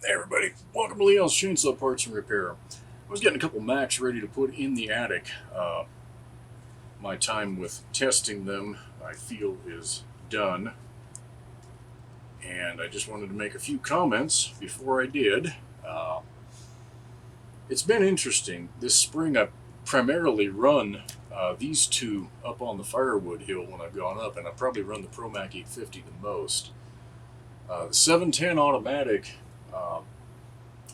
Hey everybody, welcome to Leon's Chainsaw Parts and Repair. I was getting a couple Macs ready to put in the attic. My time with testing them, I feel, is done. And I just wanted to make a few comments before I did. Uh, it's been interesting. This spring I've primarily run these two up on the firewood hill when I've gone up, and I probably run the ProMac 850 the most. The 710 automatic,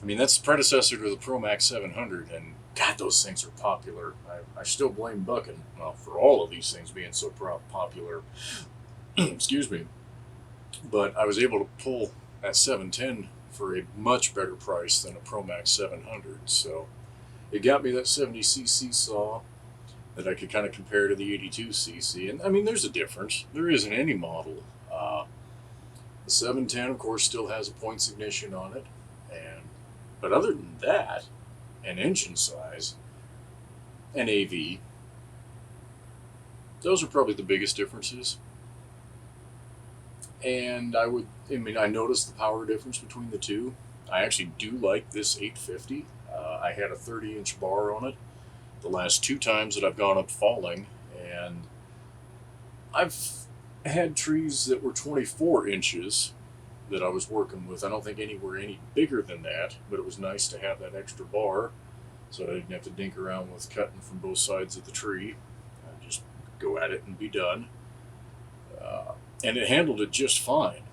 that's the predecessor to the ProMax 700, and God, those things are popular. I still blame Buckin, well, for all of these things being so popular. Excuse me. But I was able to pull that 710 for a much better price than a ProMax 700. So it got me that 70cc saw that I could kind of compare to the 82cc. And I mean, there's a difference. There is in any model. The 710, of course, still has a points ignition on it, but other than that, and engine size, and AV, those are probably the biggest differences. And I noticed the power difference between the two. I actually do like this 850. I had a 30-inch bar on it the last two times that I've gone up falling, and I've had trees that were 24 inches that I was working with. I don't think any were any bigger than that, but it was nice to have that extra bar so I didn't have to dink around with cutting from both sides of the tree. I just go at it and be done. And it handled it just fine.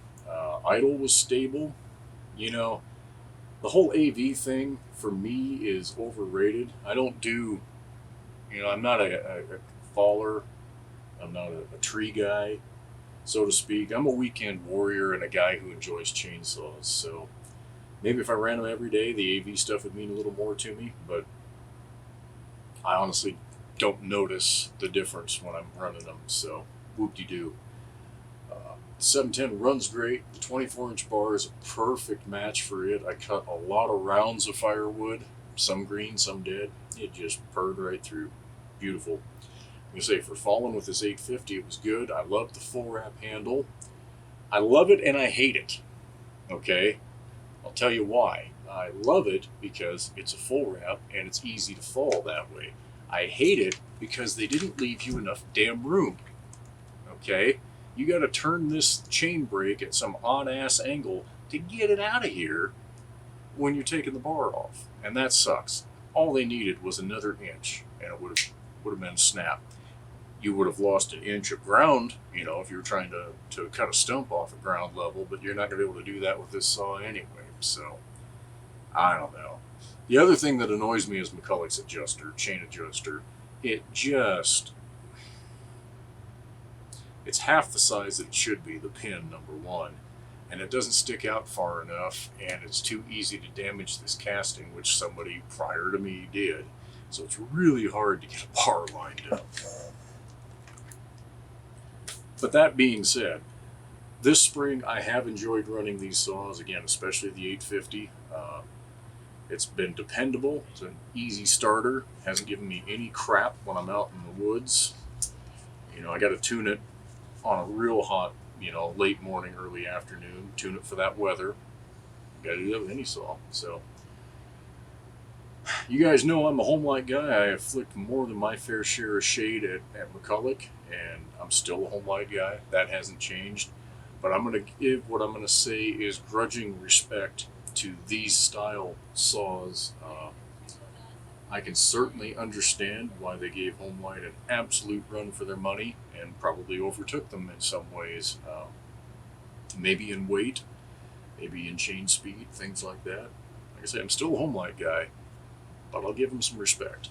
Idle was stable. You know, the whole AV thing for me is overrated. I don't do, I'm not a faller. I'm not a tree guy, so to speak. I'm a weekend warrior and a guy who enjoys chainsaws. So maybe if I ran them every day, the AV stuff would mean a little more to me. But I honestly don't notice the difference when I'm running them. So whoop-de-doo. 710 runs great. The 24-inch bar is a perfect match for it. I cut a lot of rounds of firewood, some green, some dead. It just purred right through. Beautiful. I'm going to say, for falling with this 850, it was good. I love the full wrap handle. I love it and I hate it. Okay? I'll tell you why. I love it because it's a full wrap and it's easy to fall that way. I hate it because they didn't leave you enough damn room. Okay? You got to turn this chain brake at some odd ass angle to get it out of here when you're taking the bar off. And that sucks. All they needed was another inch and it would have been a snap. You would have lost an inch of ground, if you were trying to cut a stump off at ground level, but you're not going to be able to do that with this saw anyway. So, I don't know. The other thing that annoys me is McCulloch's chain adjuster. It's half the size that it should be, the pin, number one, and it doesn't stick out far enough, and it's too easy to damage this casting, which somebody prior to me did. So it's really hard to get a bar lined up. But that being said, this spring I have enjoyed running these saws, again, especially the 850. It's been dependable. It's an easy starter. Hasn't given me any crap when I'm out in the woods. I got to tune it on a real hot, late morning, early afternoon. Tune it for that weather. Got to do that with any saw. So, you guys know I'm a home light guy. I have flicked more than my fair share of shade at McCulloch, and I'm still a home light guy. That hasn't changed. But I'm going to give what I'm going to say is grudging respect to these style saws. I can certainly understand why they gave Home Light an absolute run for their money and probably overtook them in some ways. Maybe in weight, maybe in chain speed, things like that. Like I say, I'm still a Home Light guy, but I'll give them some respect.